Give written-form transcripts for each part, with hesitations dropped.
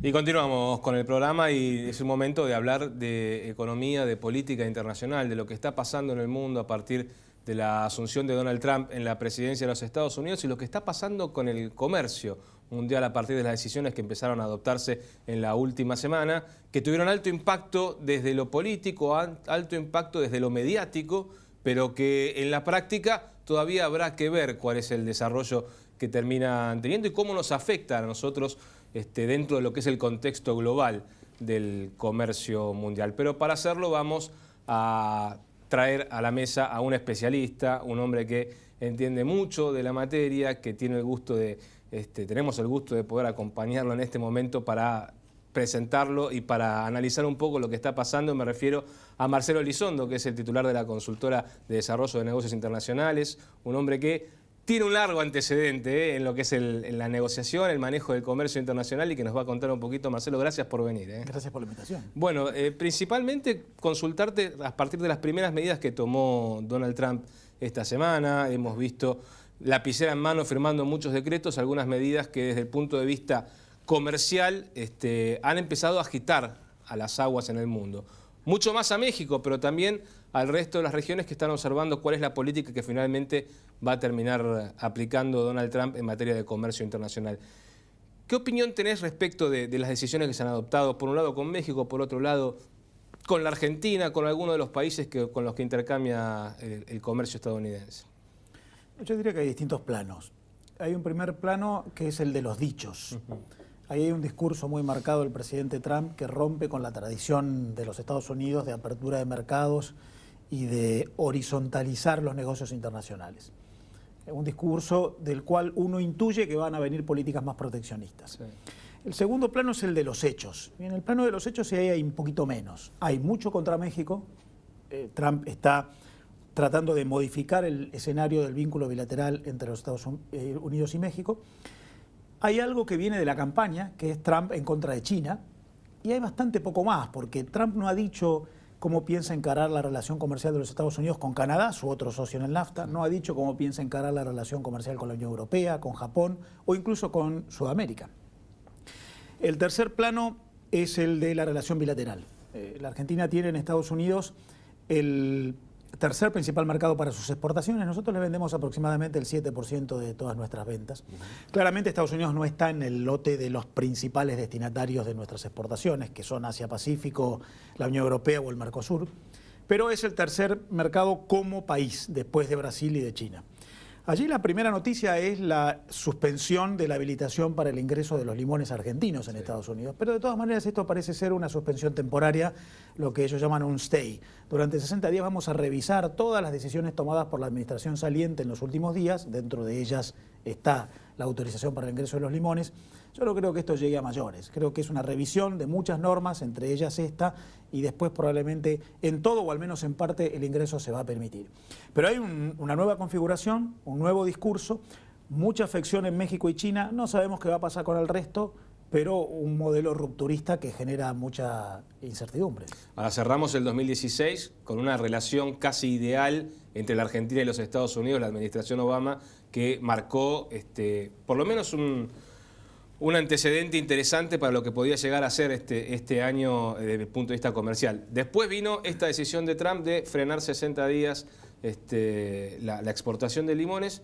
Y continuamos con el programa y es un momento de hablar de economía, de política internacional, de lo que está pasando en el mundo a partir de la asunción de Donald Trump en la presidencia de los Estados Unidos y lo que está pasando con el comercio mundial a partir de las decisiones que empezaron a adoptarse en la última semana, que tuvieron alto impacto desde lo político, alto impacto desde lo mediático, pero que en la práctica todavía habrá que ver cuál es el desarrollo que terminan teniendo y cómo nos afecta a nosotros dentro de lo que es el contexto global del comercio mundial. Pero para hacerlo vamos a traer a la mesa a un especialista, un hombre que entiende mucho de la materia, que tiene el gusto de, tenemos el gusto de poder acompañarlo en este momento para presentarlo y para analizar un poco lo que está pasando. Me refiero a Marcelo Elizondo, que es el titular de la consultora de desarrollo de negocios internacionales, un hombre que tiene un largo antecedente en lo que es la negociación, el manejo del comercio internacional y que nos va a contar un poquito. Marcelo, gracias por venir. Gracias por la invitación. Bueno, principalmente consultarte a partir de las primeras medidas que tomó Donald Trump esta semana. Hemos visto lapicera en mano firmando muchos decretos, algunas medidas que desde el punto de vista comercial han empezado a agitar a las aguas en el mundo. Mucho más a México, pero también al resto de las regiones que están observando cuál es la política que finalmente va a terminar aplicando Donald Trump en materia de comercio internacional. ¿Qué opinión tenés respecto de las decisiones que se han adoptado, por un lado con México, por otro lado con la Argentina, con algunos de los países con los que intercambia el comercio estadounidense? Yo diría que hay distintos planos. Hay un primer plano que es el de los dichos. Ahí hay un discurso muy marcado del presidente Trump que rompe con la tradición de los Estados Unidos de apertura de mercados y de horizontalizar los negocios internacionales. Un discurso del cual uno intuye que van a venir políticas más proteccionistas. Sí. El segundo plano es el de los hechos. Y en el plano de los hechos sí hay un poquito menos. Hay mucho contra México. Trump está tratando de modificar el escenario del vínculo bilateral entre los Estados Unidos y México. Hay algo que viene de la campaña, que es Trump en contra de China. Y hay bastante poco más, porque Trump no ha dicho cómo piensa encarar la relación comercial de los Estados Unidos con Canadá, su otro socio en el NAFTA. No ha dicho cómo piensa encarar la relación comercial con la Unión Europea, con Japón o incluso con Sudamérica. El tercer plano es el de la relación bilateral. La Argentina tiene en Estados Unidos el tercer principal mercado para sus exportaciones. Nosotros le vendemos aproximadamente el 7% de todas nuestras ventas. Claramente Estados Unidos no está en el lote de los principales destinatarios de nuestras exportaciones, que son Asia-Pacífico, la Unión Europea o el Mercosur, pero es el tercer mercado como país, después de Brasil y de China. Allí la primera noticia es la suspensión de la habilitación para el ingreso de los limones argentinos en Estados Unidos. Pero de todas maneras esto parece ser una suspensión temporaria, lo que ellos llaman un stay. Durante 60 días vamos a revisar todas las decisiones tomadas por la administración saliente en los últimos días. Dentro de ellas está la autorización para el ingreso de los limones. Yo no creo que esto llegue a mayores. Creo que es una revisión de muchas normas, entre ellas esta, y después probablemente en todo o al menos en parte el ingreso se va a permitir. Pero hay una nueva configuración, un nuevo discurso, mucha afección en México y China. No sabemos qué va a pasar con el resto, pero un modelo rupturista que genera mucha incertidumbre. Ahora cerramos el 2016 con una relación casi ideal entre la Argentina y los Estados Unidos, la administración Obama, que marcó por lo menos un antecedente interesante para lo que podía llegar a ser este año desde el punto de vista comercial. Después vino esta decisión de Trump de frenar 60 días la exportación de limones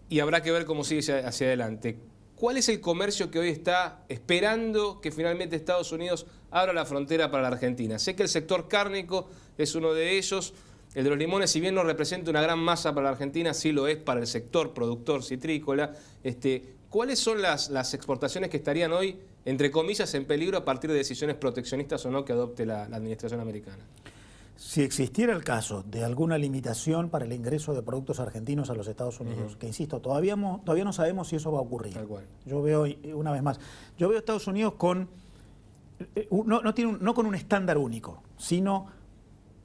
y habrá que ver cómo sigue hacia adelante. ¿Cuál es el comercio que hoy está esperando que finalmente Estados Unidos abra la frontera para la Argentina? Sé que el sector cárnico es uno de ellos. El de los limones, si bien no representa una gran masa para la Argentina, sí lo es para el sector productor citrícola. ¿Cuáles son las exportaciones que estarían hoy, entre comillas, en peligro a partir de decisiones proteccionistas o no que adopte la administración americana? Si existiera el caso de alguna limitación para el ingreso de productos argentinos a los Estados Unidos, que insisto, todavía no sabemos si eso va a ocurrir. Tal cual. Yo veo, una vez más, yo veo a Estados Unidos con, no con un estándar único, sino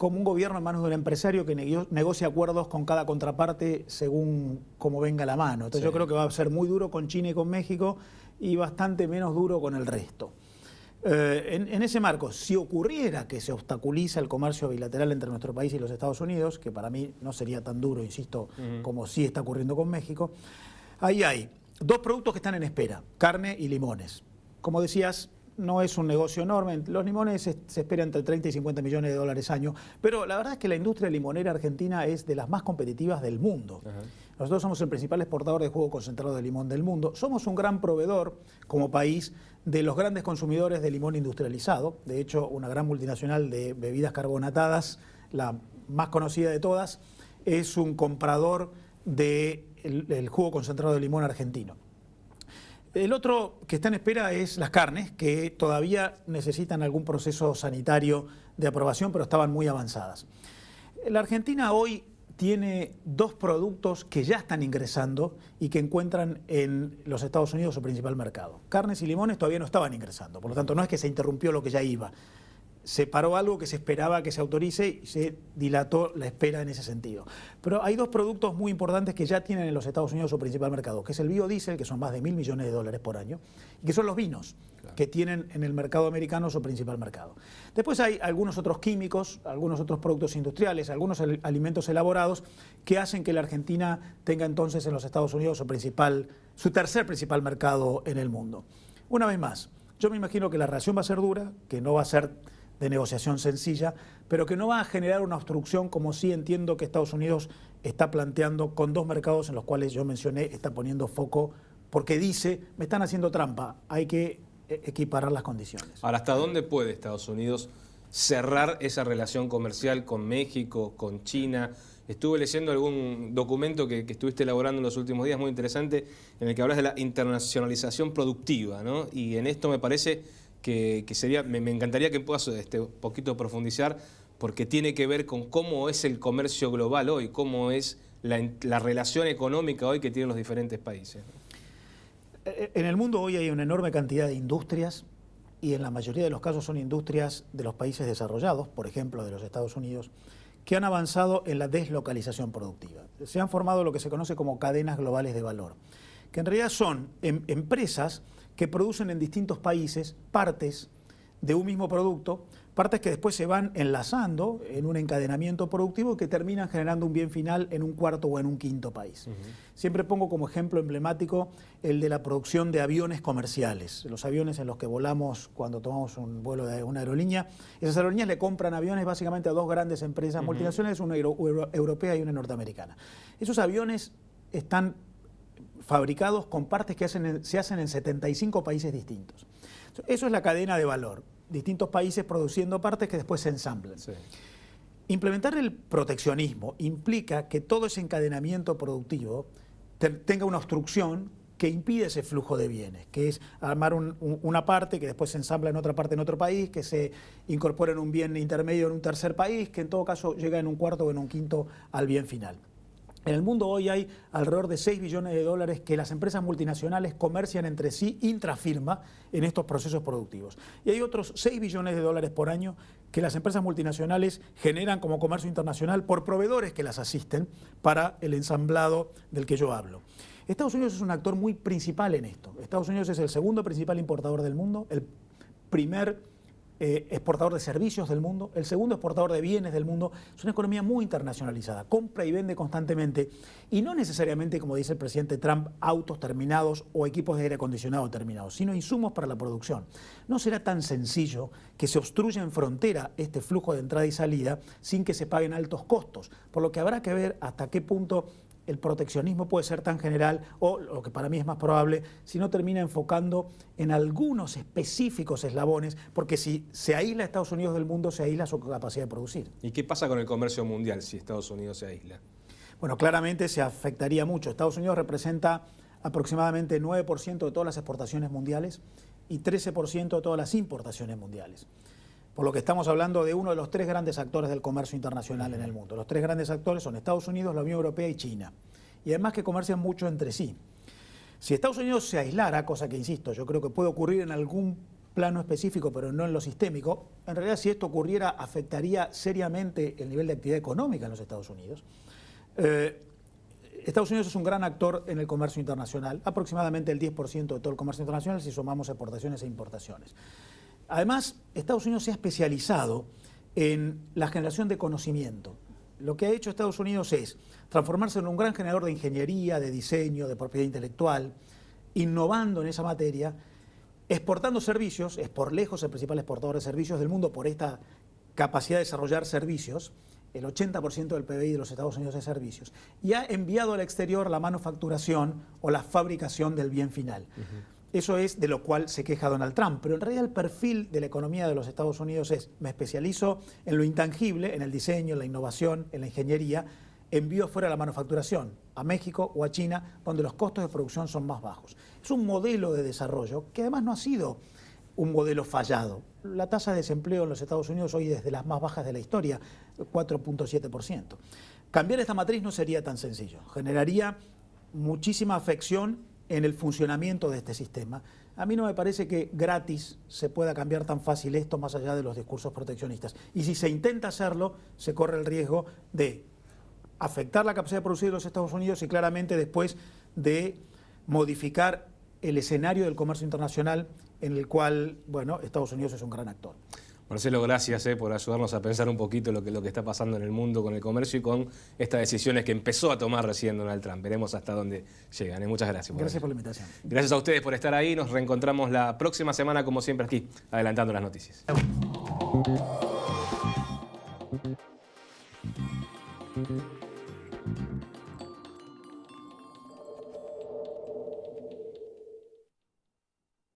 como un gobierno en manos de un empresario que negocia acuerdos con cada contraparte según cómo venga la mano. Entonces yo creo que va a ser muy duro con China y con México y bastante menos duro con el resto. En ese marco, si ocurriera que se obstaculiza el comercio bilateral entre nuestro país y los Estados Unidos, que para mí no sería tan duro, insisto, como sí está ocurriendo con México, ahí hay dos productos que están en espera, carne y limones. Como decías, no es un negocio enorme, los limones se espera entre 30 y 50 millones de dólares año, pero la verdad es que la industria limonera argentina es de las más competitivas del mundo. Nosotros somos el principal exportador de jugo concentrado de limón del mundo, somos un gran proveedor como país de los grandes consumidores de limón industrializado. De hecho, una gran multinacional de bebidas carbonatadas, la más conocida de todas, es un comprador del jugo concentrado de limón argentino. El otro que está en espera es las carnes, que todavía necesitan algún proceso sanitario de aprobación, pero estaban muy avanzadas. La Argentina hoy tiene dos productos que ya están ingresando y que encuentran en los Estados Unidos su principal mercado. Carnes y limones todavía no estaban ingresando, por lo tanto no es que se interrumpió lo que ya iba. Se paró algo que se esperaba que se autorice y se dilató la espera en ese sentido. Pero hay dos productos muy importantes que ya tienen en los Estados Unidos su principal mercado, que es el biodiesel, que son más de 1.000 millones de dólares por año, y que son los vinos, que tienen en el mercado americano su principal mercado. Después hay algunos otros químicos, algunos otros productos industriales, algunos alimentos elaborados que hacen que la Argentina tenga entonces en los Estados Unidos su tercer principal mercado en el mundo. Una vez más, yo me imagino que la relación va a ser dura, que no va a ser de negociación sencilla, pero que no va a generar una obstrucción como sí entiendo que Estados Unidos está planteando con dos mercados en los cuales yo mencioné, está poniendo foco porque dice, me están haciendo trampa, hay que equiparar las condiciones. Ahora, ¿hasta dónde puede Estados Unidos cerrar esa relación comercial con México, con China? Estuve leyendo algún documento que estuviste elaborando en los últimos días, muy interesante, en el que hablas de la internacionalización productiva, ¿no? Y en esto me parece que sería, me encantaría que puedas un poquito profundizar, porque tiene que ver con cómo es el comercio global hoy, cómo es la relación económica hoy que tienen los diferentes países. En el mundo hoy hay una enorme cantidad de industrias y en la mayoría de los casos son industrias de los países desarrollados, por ejemplo de los Estados Unidos, que han avanzado en la deslocalización productiva. Se han formado lo que se conoce como cadenas globales de valor, que en realidad son empresas que producen en distintos países partes de un mismo producto, partes que después se van enlazando en un encadenamiento productivo que terminan generando un bien final en un cuarto o en un quinto país. Siempre pongo como ejemplo emblemático el de la producción de aviones comerciales, los aviones en los que volamos cuando tomamos un vuelo de una aerolínea. Esas aerolíneas le compran aviones básicamente a dos grandes empresas multinacionales, una europea y una norteamericana. Esos aviones están fabricados con partes que se hacen en 75 países distintos. Eso es la cadena de valor. Distintos países produciendo partes que después se ensamblan. Sí. Implementar el proteccionismo implica que todo ese encadenamiento productivo tenga una obstrucción que impide ese flujo de bienes, que es armar una parte que después se ensambla en otra parte en otro país, que se incorpora en un bien intermedio en un tercer país, que en todo caso llega en un cuarto o en un quinto al bien final. En el mundo hoy hay alrededor de 6 billones de dólares que las empresas multinacionales comercian entre sí intrafirma en estos procesos productivos. Y hay otros 6 billones de dólares por año que las empresas multinacionales generan como comercio internacional por proveedores que las asisten para el ensamblado del que yo hablo. Estados Unidos es un actor muy principal en esto. Estados Unidos es el segundo principal importador del mundo, el primer exportador de servicios del mundo, el segundo exportador de bienes del mundo. Es una economía muy internacionalizada, compra y vende constantemente y no necesariamente, como dice el presidente Trump, autos terminados o equipos de aire acondicionado terminados, sino insumos para la producción. No será tan sencillo que se obstruya en frontera este flujo de entrada y salida sin que se paguen altos costos, por lo que habrá que ver hasta qué punto el proteccionismo puede ser tan general o, lo que para mí es más probable, si no termina enfocando en algunos específicos eslabones, porque si se aísla a Estados Unidos del mundo, se aísla su capacidad de producir. ¿Y qué pasa con el comercio mundial si Estados Unidos se aísla? Bueno, claramente se afectaría mucho. Estados Unidos representa aproximadamente 9% de todas las exportaciones mundiales y 13% de todas las importaciones mundiales. Por lo que estamos hablando de uno de los tres grandes actores del comercio internacional en el mundo. Los tres grandes actores son Estados Unidos, la Unión Europea y China. Y además que comercian mucho entre sí. Si Estados Unidos se aislara, cosa que insisto, yo creo que puede ocurrir en algún plano específico, pero no en lo sistémico, en realidad si esto ocurriera afectaría seriamente el nivel de actividad económica en los Estados Unidos. Estados Unidos es un gran actor en el comercio internacional, aproximadamente el 10% de todo el comercio internacional si sumamos exportaciones e importaciones. Además, Estados Unidos se ha especializado en la generación de conocimiento. Lo que ha hecho Estados Unidos es transformarse en un gran generador de ingeniería, de diseño, de propiedad intelectual, innovando en esa materia, exportando servicios, es por lejos el principal exportador de servicios del mundo por esta capacidad de desarrollar servicios. El 80% del PBI de los Estados Unidos es servicios, y ha enviado al exterior la manufacturación o la fabricación del bien final. Eso es de lo cual se queja Donald Trump, pero en realidad el perfil de la economía de los Estados Unidos es: me especializo en lo intangible, en el diseño, en la innovación, en la ingeniería, envío fuera la manufacturación, a México o a China, donde los costos de producción son más bajos. Es un modelo de desarrollo que además no ha sido un modelo fallado. La tasa de desempleo en los Estados Unidos hoy es de las más bajas de la historia, 4.7%. Cambiar esta matriz no sería tan sencillo, generaría muchísima afección en el funcionamiento de este sistema. A mí no me parece que gratis se pueda cambiar tan fácil esto más allá de los discursos proteccionistas. Y si se intenta hacerlo, se corre el riesgo de afectar la capacidad de producir de los Estados Unidos y claramente después de modificar el escenario del comercio internacional en el cual, bueno, Estados Unidos es un gran actor. Marcelo, gracias por ayudarnos a pensar un poquito lo que está pasando en el mundo con el comercio y con estas decisiones que empezó a tomar recién Donald Trump. Veremos hasta dónde llegan. Muchas gracias. Gracias por la invitación. Gracias a ustedes por estar ahí. Nos reencontramos la próxima semana, como siempre, aquí, adelantando las noticias.